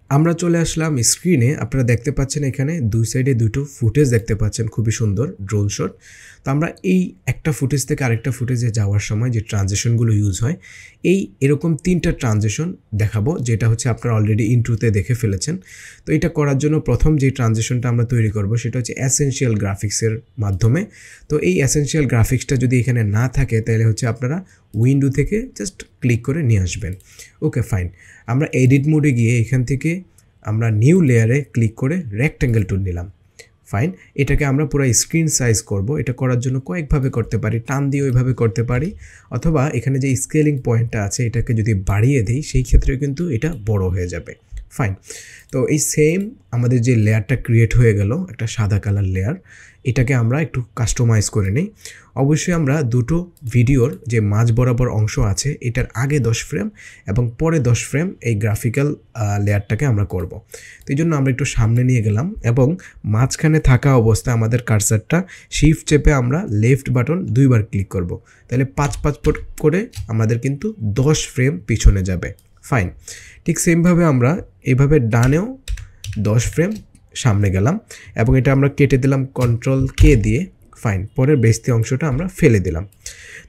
আমরা চলে আসলাম স্ক্রিনে। আপনারা দেখতে পাচ্ছেন এখানে দুই সাইডে দুটো ফুটেজ দেখতে পাচ্ছেন, খুবই সুন্দর ড্রোন শট। তো আমরা এই একটা ফুটেজ থেকে আরেকটা ফুটেজে যাওয়ার সময় যে ট্রানজিশনগুলো ইউজ হয়, এরকম 3টা ট্রানজিশন দেখাবো, যেটা হচ্ছে আপনারা অলরেডি ইন্ট্রোতে দেখে ফেলেছেন। তো এটা করার জন্য প্রথম যে ট্রানজিশনটা আমরা তৈরি করব সেটা হচ্ছে এসেনশিয়াল গ্রাফিক্সের মাধ্যমে। তো এই এসেনশিয়াল গ্রাফিক্সটা যদি এখানে না থাকে তাহলে হচ্ছে আপনারা উইন্ডো থেকে জাস্ট ক্লিক করে নিয়ে আসবেন। Okay fine. আমরা এডিট মোডে গিয়ে এখান থেকে আমরা নিউ লেয়ারে ক্লিক করে রেক্ট্যাঙ্গেল টুল নিলাম। ফাইন। এটাকে আমরা পুরো স্ক্রিন সাইজ করব। এটা করার জন্য কয়েকভাবে করতে পারি, টান দিয়ে ওইভাবে করতে পারি, অথবা এখানে যে স্কেলিং পয়েন্টটা আছে এটাকে যদি বাড়িয়ে দিই সেই ক্ষেত্রে কিন্তু এটা বড় হয়ে যাবে। ফাইন। তো এই সেম আমাদের যে লেয়ারটা ক্রিয়েট হয়ে গেল, একটা সাদা কালার লেয়ার, এটাকে আমরা একটু কাস্টমাইজ করে নিই। অবশ্যই আমরা দুটো ভিডিওর যে মাঝ বরাবর অংশ আছে এটার আগে 10 ফ্রেম এবং পরে 10 ফ্রেম এই গ্রাফিক্যাল লেয়ারটাকে আমরা করব। তো এই জন্য আমরা একটু সামনে নিয়ে গেলাম এবং মাঝখানে থাকা অবস্থায় আমাদের কার্সারটা শিফট চেপে আমরা লেফট বাটন 2বার ক্লিক করব। তাহলে 5 করে আমাদের কিন্তু 10 ফ্রেম পিছনে যাবে। ফাইন। ঠিক সেমভাবে আমরা এভাবে ডানেও 10 ফ্রেম সামনে গেলাম এবং এটা আমরা কেটে দিলাম Ctrl+K দিয়ে। ফাইন। পরের বেস্তি অংশটা আমরা ফেলে দিলাম।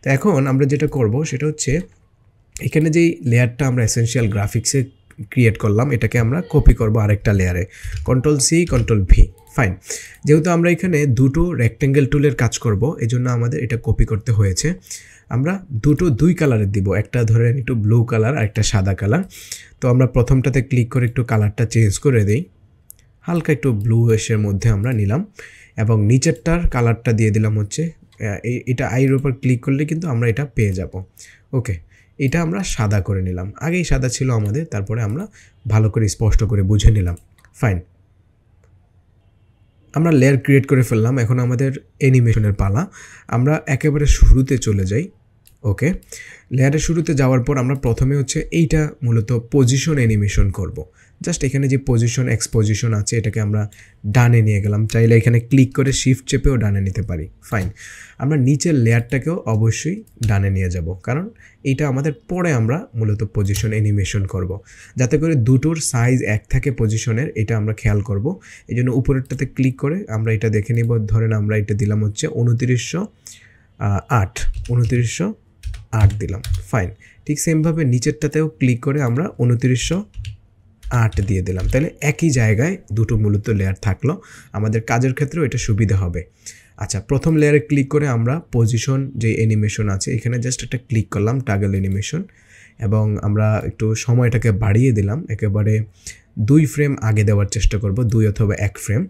তো এখন আমরা যেটা করব সেটা হচ্ছে এখানে যেই লেয়ারটা আমরা এসেনশিয়াল গ্রাফিক্সে ক্রিয়েট করলাম এটাকে আমরা কপি করব আরেকটা লেয়ারে, Ctrl+C Ctrl+V। ফাইন। যেহেতু আমরা এখানে দুটো রেক্ট্যাঙ্গেল টুলের কাজ করব এজন্য আমাদের এটা কপি করতে হয়েছে। আমরা দুই কালারের দিব, একটা ধরেন একটু ব্লু কালার আর একটা সাদা কালার। তো আমরা প্রথমটাতে ক্লিক করে একটু কালারটা চেঞ্জ করে দিই, হালকা একটু ব্লু এর মধ্যে আমরা নিলাম এবং নিচেরটার কালারটা দিয়ে দিলাম হচ্ছে এটা আইয়ের উপর ক্লিক করলে কিন্তু আমরা এটা পেয়ে যাব। ওকে, এটা আমরা সাদা করে নিলাম, আগেই সাদা ছিল আমাদের, তারপরে আমরা ভালো করে স্পষ্ট করে বুঝে নিলাম। ফাইন। আমরা লেয়ার ক্রিয়েট করে ফেললাম, এখন আমাদের অ্যানিমেশনের পালা। আমরা একেবারে শুরুতে চলে যাই। ওকে, লেয়ারের শুরুতে যাওয়ার পর আমরা প্রথমে হচ্ছে এইটা মূলত পজিশন অ্যানিমেশন করব। জাস্ট এখানে যে পজিশন এক্সপোজিশন আছে এটাকে আমরা ডানে নিয়ে গেলাম, চাইলে এখানে ক্লিক করে শিফট চেপেও ডানে নিতে পারি। ফাইন। আমরা নিচের লেয়ারটাকেও অবশ্যই ডানে নিয়ে যাব, কারণ এইটা আমাদের পরে আমরা মূলত পজিশন অ্যানিমেশন করব, যাতে করে দুটোর সাইজ এক থাকে পজিশনের, এটা আমরা খেয়াল করব। এই জন্য উপরেরটাতে ক্লিক করে আমরা এটা দেখে নিব। ধরেন আমরা এটা দিলাম হচ্ছে 2908 দিলাম। ফাইন। ঠিক সেমভাবে নিচেরটাতেও ক্লিক করে আমরা 2908 দিয়ে দিলাম। তাহলে একই জায়গায় দুটো মূলত লেয়ার থাকলো, আমাদের কাজের ক্ষেত্রেও এটা সুবিধা হবে। আচ্ছা, প্রথম লেয়ারে ক্লিক করে আমরা পজিশন যে অ্যানিমেশন আছে এখানে জাস্ট একটা ক্লিক করলাম, টাগল অ্যানিমেশন, এবং আমরা একটু সময়টাকে বাড়িয়ে দিলাম, একেবারে 2 ফ্রেম আগে দেওয়ার চেষ্টা করব, 2 অথবা 1 ফ্রেম।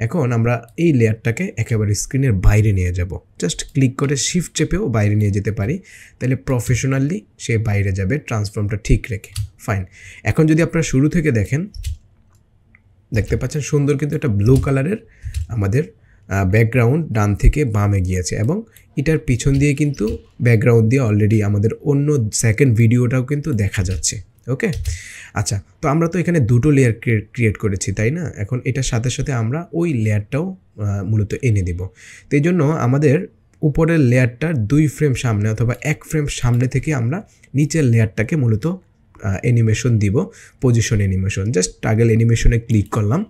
এখন আমরা এই লেয়ারটাকে একেবারে স্ক্রিনের বাইরে নিয়ে যাব, জাস্ট ক্লিক করে শিফট চেপেও বাইরে নিয়ে যেতে পারি, তাহলে প্রফেশনালি সে বাইরে যাবে ট্রান্সফর্মটা ঠিক রেখে। ফাইন। এখন যদি আপনারা শুরু থেকে দেখেন, দেখতে পাচ্ছেন সুন্দর কিন্তু একটা ব্লু কালারের আমাদের ব্যাকগ্রাউন্ড ডান থেকে বামে গিয়েছে এবং এটার পিছন দিয়ে কিন্তু ব্যাকগ্রাউন্ড দিয়ে অলরেডি আমাদের অন্য সেকেন্ড ভিডিওটাও কিন্তু দেখা যাচ্ছে। ওকে, আচ্ছা, তো আমরা তো এখানে দুটো লেয়ার ক্রিয়েট করেছি, তাই না? এখন এটার সাথে সাথে আমরা ওই লেয়ারটাও মূলত এনে দেব। তো এই জন্য আমাদের উপরের লেয়ারটার 2 ফ্রেম সামনে অথবা 1 ফ্রেম সামনে থেকে আমরা নিচের লেয়ারটাকে মূলত অ্যানিমেশন দিব, পজিশন অ্যানিমেশন। জাস্ট টাগল অ্যানিমেশনে ক্লিক করলাম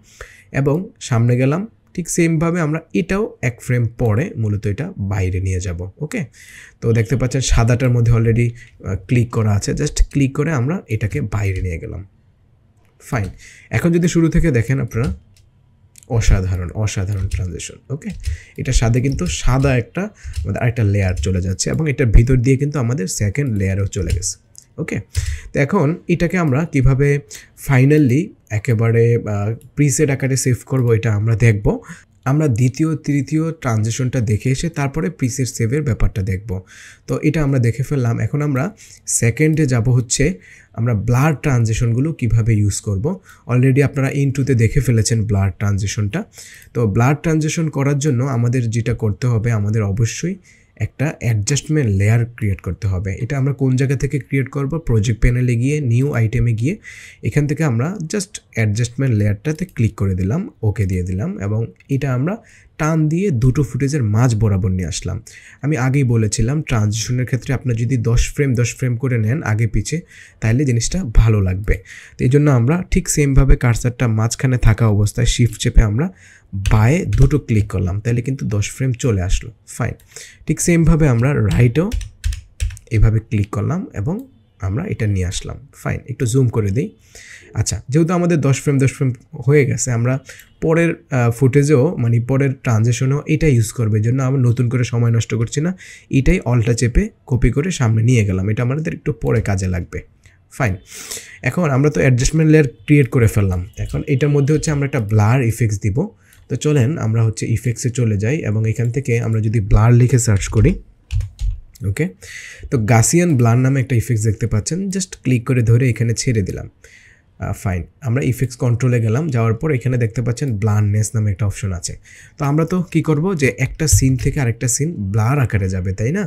এবং সামনে গেলাম। ঠিক সেমভাবে আমরা এটাও 1 ফ্রেম পরে মূলত এটা বাইরে নিয়ে যাব। ওকে, তো দেখতে পাচ্ছেন সাদাটার মধ্যে অলরেডি ক্লিক করা আছে, জাস্ট ক্লিক করে আমরা এটাকে বাইরে নিয়ে গেলাম। ফাইন। এখন যদি শুরু থেকে দেখেন আপনারা, অসাধারণ ট্রানজিশন। ওকে, এটার সাথে কিন্তু সাদা একটা আমাদের আরেকটা লেয়ার চলে যাচ্ছে এবং এটার ভিতর দিয়ে কিন্তু আমাদের সেকেন্ড লেয়ারও চলে গেছে। ওকে, তো এখন এটাকে আমরা কিভাবে ফাইনালি একেবারে প্রিসেট আকারে সেভ করব এটা আমরা দেখব। আমরা দ্বিতীয় তৃতীয় ট্রানজিশনটা দেখে এসে তারপরে প্রিসেট সেভের ব্যাপারটা দেখব। তো এটা আমরা দেখে ফেললাম। এখন আমরা সেকেন্ডে যাব হচ্ছে আমরা ব্লার ট্রানজিশনগুলো কিভাবে ইউজ করব। অলরেডি আপনারা ইনটুতে দেখে ফেলেছেন ব্লার ট্রানজিশনটা। তো ব্লার ট্রানজিশন করার জন্য আমাদের যেটা করতে হবে, আমাদের অবশ্যই একটা অ্যাডজাস্টমেন্ট লেয়ার ক্রিয়েট করতে হবে। এটা আমরা কোন জায়গা থেকে ক্রিয়েট করব? প্রজেক্ট প্যানেলে গিয়ে নিউ আইটেমে গিয়ে এখান থেকে আমরা জাস্ট অ্যাডজাস্টমেন্ট লেয়ারটাতে ক্লিক করে দিলাম, ওকে দিয়ে দিলাম এবং এটা আমরা টান দিয়ে দুটো ফুটেজের মাঝ বরাবর নিয়ে আসলাম। আমি আগেই বলেছিলাম ট্রানজিশনের ক্ষেত্রে আপনারা যদি 10 ফ্রেম করে নেন আগে পিছে, তাহলে জিনিসটা ভালো লাগবে। তো এই জন্য আমরা ঠিক সেমভাবে কার্সারটা মাঝখানে থাকা অবস্থায় শিফট চেপে আমরা বায়ে দুটো ক্লিক করলাম, তাহলে কিন্তু 10 ফ্রেম চলে আসলো। ফাইন। ঠিক সেমভাবে আমরা রাইটও এভাবে ক্লিক করলাম এবং আমরা এটা নিয়ে আসলাম। ফাইন, একটু জুম করে দিই। আচ্ছা, যেহেতু আমাদের 10 ফ্রেম হয়ে গেছে, আমরা পরের ফুটেজেও মানে পরের ট্রানজিশনেও এটা ইউজ করবে, জন্য আমরা নতুন করে সময় নষ্ট করছি না, এটাই অল্টা চেপে কপি করে সামনে নিয়ে গেলাম। এটা আমাদের একটু পরে কাজে লাগবে। ফাইন, এখন আমরা তো অ্যাডজাস্টমেন্ট লেয়ার ক্রিয়েট করে ফেললাম। এখন এটার মধ্যে হচ্ছে আমরা একটা ব্লার ইফেক্টস দিব। তো চলেন আমরা হচ্ছে ইফেক্টসে চলে যাই এবং এখান থেকে আমরা যদি ব্লার লিখে সার্চ করি, ওকে, তো গাসিয়ান ব্লার নামে একটা ইফেক্টস দেখতে পাচ্ছেন, জাস্ট ক্লিক করে ধরে এখানে ছেড়ে দিলাম। ফাইন, আমরা ইফেক্টস কন্ট্রোলে গেলাম, যাওয়ার পর এখানে দেখতে পাচ্ছেন ব্লারনেস নামে একটা অপশন আছে। তো আমরা তো কি করব যে একটা সিন থেকে আরেকটা সিন ব্লার আকারে যাবে, তাই না?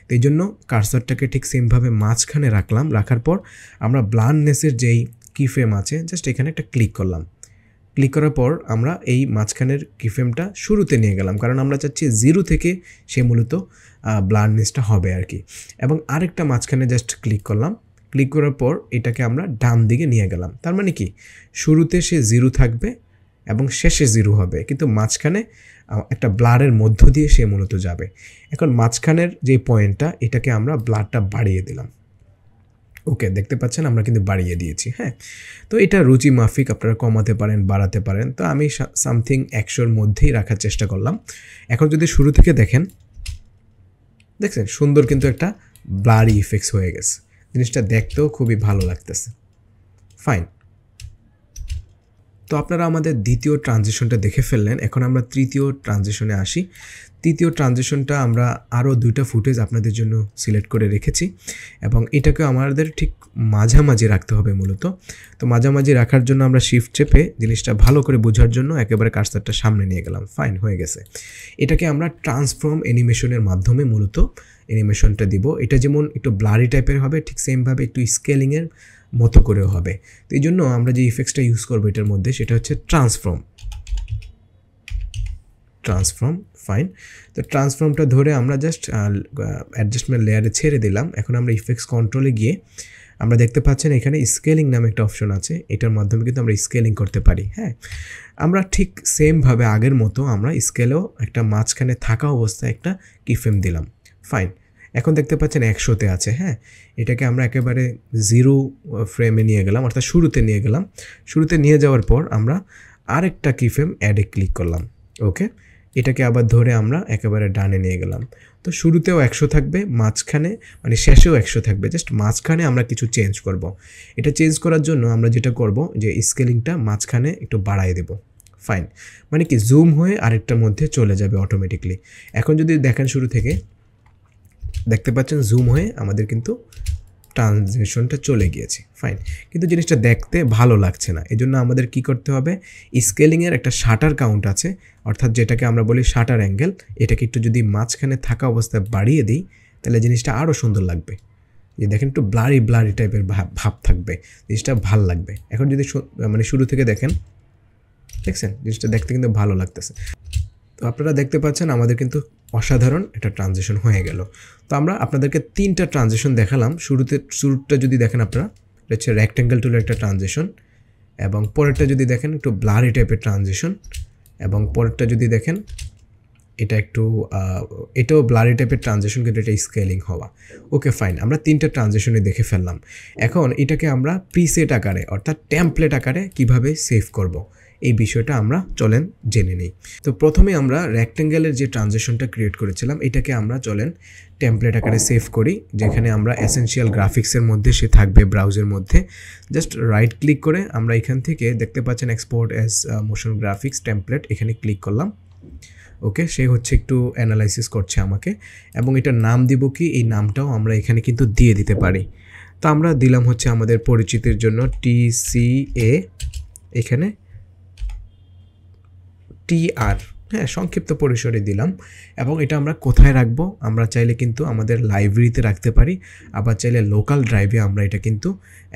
তো এই জন্য কার্সারটাকে ঠিক সেমভাবে মাঝখানে রাখলাম। রাখার পর আমরা ব্লারনেসের যেই কিফ্রেম আছে জাস্ট এখানে একটা ক্লিক করলাম। ক্লিক করার পর আমরা এই মাঝখানের কিফ্রেমটা শুরুতে নিয়ে গেলাম, কারণ আমরা চাচ্ছি 0 থেকে সে মূলত ব্লারনেসটা হবে আর কি। এবং আরেকটা মাঝখানে জাস্ট ক্লিক করলাম। ক্লিক করার পর এটাকে আমরা ডান দিকে নিয়ে গেলাম। তার মানে কি, শুরুতে সে 0 থাকবে এবং শেষে 0 হবে, কিন্তু মাঝখানে একটা ব্লারের মধ্য দিয়ে সে মূলত যাবে। এখন মাঝখানের যে পয়েন্টটা, এটাকে আমরা ব্লারটা বাড়িয়ে দিলাম। ওকে, দেখতে পাচ্ছেন আমরা কিন্তু বাড়িয়ে দিয়েছি। হ্যাঁ, তো এটা রুচি মাফিক, আপনারা কমাতে পারেন, বাড়াতে পারেন। তো আমি সামথিং 100-র মধ্যেই রাখার চেষ্টা করলাম। এখন যদি শুরু থেকে দেখেন, দেখছেন সুন্দর কিন্তু একটা ব্লারি ইফেক্টস হয়ে গেছে, জিনিসটা দেখতেও খুবই ভালো লাগতেছে। ফাইন, তো আপনারা আমাদের দ্বিতীয় ট্রানজিশনটা দেখে ফেললেন। এখন আমরা তৃতীয় ট্রানজিশনে আসি। তৃতীয় ট্রানজিশনটা আমরা আরও 2টা ফুটেজ আপনাদের জন্য সিলেক্ট করে রেখেছি এবং এটাকে আমাদের ঠিক মাঝামাঝি রাখতে হবে মূলত। তো মাঝামাঝি রাখার জন্য আমরা শিফট চেপে জিনিসটা ভালো করে বোঝার জন্য একেবারে কার্সারটা সামনে নিয়ে গেলাম। ফাইন, হয়ে গেছে। এটাকে আমরা ট্রান্সফর্ম অ্যানিমেশনের মাধ্যমে মূলত অ্যানিমেশনটা দিব। এটা যেমন একটু ব্লারি টাইপের হবে, ঠিক সেমভাবে একটু স্কেলিংয়ের মতো করেও হবে। তো এই জন্য আমরা যে ইফেক্টসটা ইউজ করবো এটার মধ্যে, সেটা হচ্ছে ট্রান্সফর্ম। ফাইন, তো ট্রান্সফর্মটা ধরে আমরা জাস্ট অ্যাডজাস্টমেন্ট লেয়ারে ছেড়ে দিলাম। এখন আমরা ইফেক্টস কন্ট্রোলে গিয়ে আমরা দেখতে পাচ্ছেন এখানে স্কেলিং নামে একটা অপশন আছে, এটার মাধ্যমে কিন্তু আমরা স্কেলিং করতে পারি। হ্যাঁ, আমরা ঠিক সেমভাবে আগের মতো আমরা স্কেলেও একটা মাঝখানে থাকা অবস্থায় একটা কিফ্রেম দিলাম। ফাইন, এখন দেখতে পাচ্ছেন 100-তে আছে। হ্যাঁ, এটাকে আমরা একেবারে 0 ফ্রেমে নিয়ে গেলাম, অর্থাৎ শুরুতে নিয়ে গেলাম। শুরুতে নিয়ে যাওয়ার পর আমরা আরেকটা কিফ্রেম অ্যাডে ক্লিক করলাম। ওকে, এটাকে আবার ধরে আমরা একেবারে ডানে নিয়ে গেলাম। তো শুরুতেও 100 থাকবে, মাঝখানে মানে শেষেও 100 থাকবে, জাস্ট মাঝখানে আমরা কিছু চেঞ্জ করব। এটা চেঞ্জ করার জন্য আমরা যেটা করব যে স্কেলিংটা মাঝখানে একটু বাড়ায় দেব। ফাইন, মানে কি জুম হয়ে আরেকটার মধ্যে চলে যাবে অটোমেটিকলি। এখন যদি দেখেন শুরু থেকে, দেখতে পাচ্ছেন জুম হয়ে আমাদের কিন্তু ট্রানজিশনটা চলে গিয়েছে। ফাইন, কিন্তু জিনিসটা দেখতে ভালো লাগছে না। এই জন্য আমাদের কী করতে হবে, স্কেলিংয়ের একটা শাটার কাউন্ট আছে, অর্থাৎ যেটাকে আমরা বলি শাটার অ্যাঙ্গেল, এটাকে একটু যদি মাঝখানে থাকা অবস্থায় বাড়িয়ে দিই, তাহলে জিনিসটা আরও সুন্দর লাগবে। যে দেখেন একটু ব্লারি টাইপের ভাব থাকবে, জিনিসটা ভাল লাগবে। এখন যদি মানে শুরু থেকে দেখেন, দেখছেন জিনিসটা দেখতে কিন্তু ভালো লাগতেছে। তো আপনারা দেখতে পাচ্ছেন আমাদের কিন্তু অসাধারণ একটা ট্রানজিশন হয়ে গেল। তো আমরা আপনাদেরকে 3টা ট্রানজিশন দেখালাম। শুরুটা যদি দেখেন আপনারা, এটা হচ্ছে রেক্ট্যাঙ্গেল টুলের একটা ট্রানজিশন, এবং পরেরটা যদি দেখেন একটু ব্লারি টাইপের ট্রানজিশন, এবং পরেরটা যদি দেখেন এটা একটু এটাও ব্লারি টাইপের ট্রানজিশন, কিন্তু এটা স্কেলিং হওয়া। ওকে ফাইন, আমরা 3টা ট্রানজিশনে দেখে ফেললাম। এখন এটাকে আমরা প্রিসেট আকারে অর্থাৎ টেমপ্লেট আকারে কিভাবে সেভ করব, এই বিষয়টা আমরা চলেন জেনে নিই। তো প্রথমে আমরা রেক্ট্যাঙ্গেলের যে ট্রানজিশনটা ক্রিয়েট করেছিলাম, এটাকে আমরা চলেন টেমপ্লেট আকারে সেভ করি, যেখানে আমরা এসেনশিয়াল গ্রাফিক্সের মধ্যে সে থাকবে ব্রাউজের মধ্যে। জাস্ট রাইট ক্লিক করে আমরা এখান থেকে দেখতে পাচ্ছেন export as motion graphics template, এখানে ক্লিক করলাম। ওকে, সে হচ্ছে একটু অ্যানালাইসিস করছে আমাকে, এবং এটার নাম দিব কি, এই নামটাও আমরা এখানে কিন্তু দিয়ে দিতে পারি। তো আমরা দিলাম হচ্ছে আমাদের পরিচিতির জন্য TCA, এখানে TR। হ্যাঁ, সংক্ষিপ্ত পরিসরে দিলাম এবং এটা আমরা কোথায় রাখবো? আমরা চাইলে কিন্তু আমাদের লাইব্রেরিতে রাখতে পারি, আবার চাইলে লোকাল ড্রাইভে আমরা এটা কিন্তু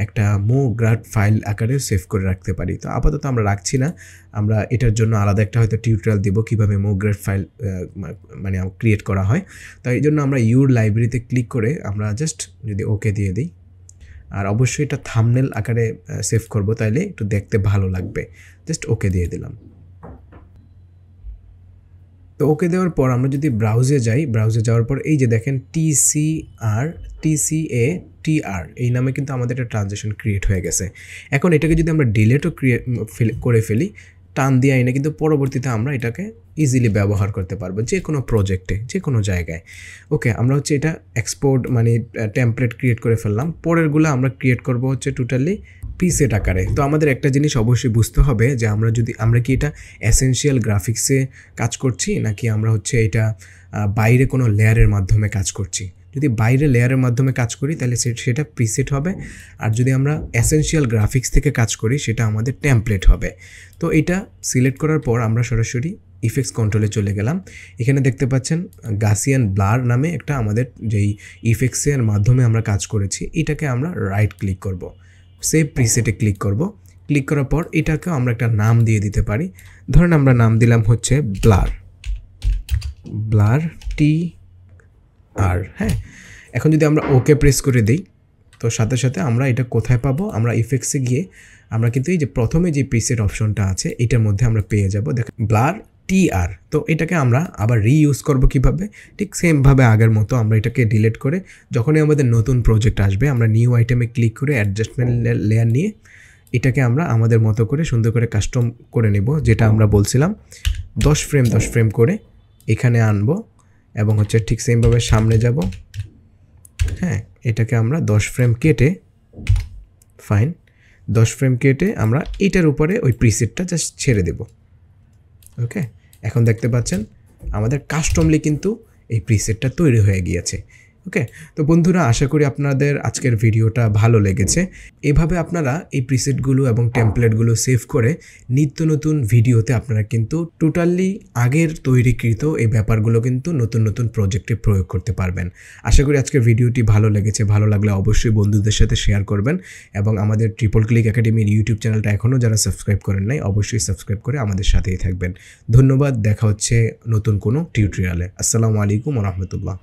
একটা MoGrad ফাইল আকারে সেভ করে রাখতে পারি। তো আপাতত আমরা রাখছি না, আমরা এটার জন্য আলাদা একটা হয়তো টিউটোরিয়াল দিব কীভাবে MoGrad ফাইল মানে ক্রিয়েট করা হয়। তো এই জন্য আমরা ইউর লাইব্রেরিতে ক্লিক করে আমরা জাস্ট যদি ওকে দিয়ে দিই, আর অবশ্যই এটা থাম্বনেল আকারে সেভ করব, তাইলে একটু দেখতে ভালো লাগবে। জাস্ট ওকে দিয়ে দিলাম। তো ওকে দেওয়ার পর আমরা যদি ব্রাউজে যাই, ব্রাউজে যাওয়ার পর এই যে দেখেন TCATR এই নামে কিন্তু আমাদের একটা ট্রানজ্যাকশন ক্রিয়েট হয়ে গেছে। এখন এটাকে যদি আমরা ডিলেটও করে ফেলি, টান দিয়ে এনে কিন্তু পরবর্তীতে আমরা এটাকে ইজিলি ব্যবহার করতে পারবো যে কোনো প্রজেক্টে, যে কোনো জায়গায়। ওকে, আমরা হচ্ছে এটা এক্সপোর্ট মানে টেমপ্লেট ক্রিয়েট করে ফেললাম। পরেরগুলো আমরা ক্রিয়েট করব হচ্ছে টোটালি প্রিসেট আকারে। তো আমাদের একটা জিনিস অবশ্যই বুঝতে হবে যে আমরা কি এটা এসেনশিয়াল গ্রাফিক্সে কাজ করছি নাকি আমরা হচ্ছে এটা বাইরে কোনো লেয়ারের মাধ্যমে কাজ করছি। যদি বাইরে লেয়ারের মাধ্যমে কাজ করি তাহলে সেটা প্রিসেট হবে, আর যদি আমরা এসেনশিয়াল গ্রাফিক্স থেকে কাজ করি সেটা আমাদের টেমপ্লেট হবে। তো এটা সিলেক্ট করার পর আমরা সরাসরি ইফেক্টস কন্ট্রোলে চলে গেলাম। এখানে দেখতে পাচ্ছেন গাসিয়ান ব্লার নামে একটা আমাদের যেই ইফেক্টসের মাধ্যমে আমরা কাজ করেছি, এটাকে আমরা রাইট ক্লিক করব, সেভ প্রিসেটে ক্লিক করব। ক্লিক করার পর এটাকেও আমরা একটা নাম দিয়ে দিতে পারি। ধরেন আমরা নাম দিলাম হচ্ছে ব্লার TR। হ্যাঁ, এখন যদি আমরা ওকে প্রেস করে দিই তো সাথে সাথে আমরা এটা কোথায় পাবো? আমরা ইফেক্টসে গিয়ে আমরা কিন্তু এই যে প্রথমে যে প্রিসেট অপশনটা আছে এটার মধ্যে আমরা পেয়ে যাব। দেখেন ব্লার TR। তো এটাকে আমরা আবার রিইউজ করব কিভাবে? ঠিক সেমভাবে আগের মতো আমরা এটাকে ডিলিট করে যখনই আমাদের নতুন প্রজেক্ট আসবে আমরা নিউ আইটেমে ক্লিক করে অ্যাডজাস্টমেন্ট লেয়ার নিয়ে এটাকে আমরা আমাদের মতো করে সুন্দর করে কাস্টম করে নেব, যেটা আমরা বলছিলাম 10 ফ্রেম করে এখানে আনবো এবং হচ্ছে ঠিক সেমভাবে সামনে যাব। হ্যাঁ, এটাকে আমরা 10 ফ্রেম কেটে ফাইন 10 ফ্রেম কেটে আমরা এটার উপরে ওই প্রিসেটটা জাস্ট ছেড়ে দেব। ওকে, এখন দেখতে পাচ্ছেন আমাদের কাস্টমলি কিন্তু এই প্রিসেটটা তৈরি হয়ে গিয়েছে। ওকে, তো বন্ধুরা আশা করি আপনাদের আজকের ভিডিওটা ভালো লেগেছে। এভাবে আপনারা এই প্রিসেটগুলো এবং টেমপ্লেটগুলো সেভ করে নিত্য নতুন ভিডিওতে আপনারা কিন্তু টোটালি আগের তৈরিকৃত এই ব্যাপারগুলো কিন্তু নতুন নতুন প্রজেক্টে প্রয়োগ করতে পারবেন। আশা করি আজকের ভিডিওটি ভালো লেগেছে। ভালো লাগলে অবশ্যই বন্ধুদের সাথে শেয়ার করবেন এবং আমাদের ট্রিপল ক্লিক একাডেমির ইউটিউব চ্যানেলটা এখনও যারা সাবস্ক্রাইব করেন নাই অবশ্যই সাবস্ক্রাইব করে আমাদের সাথেই থাকবেন। ধন্যবাদ, দেখা হচ্ছে নতুন কোনো টিউটোরিয়ালে। আসসালামু আলাইকুম ওয়া রাহমাতুল্লাহ।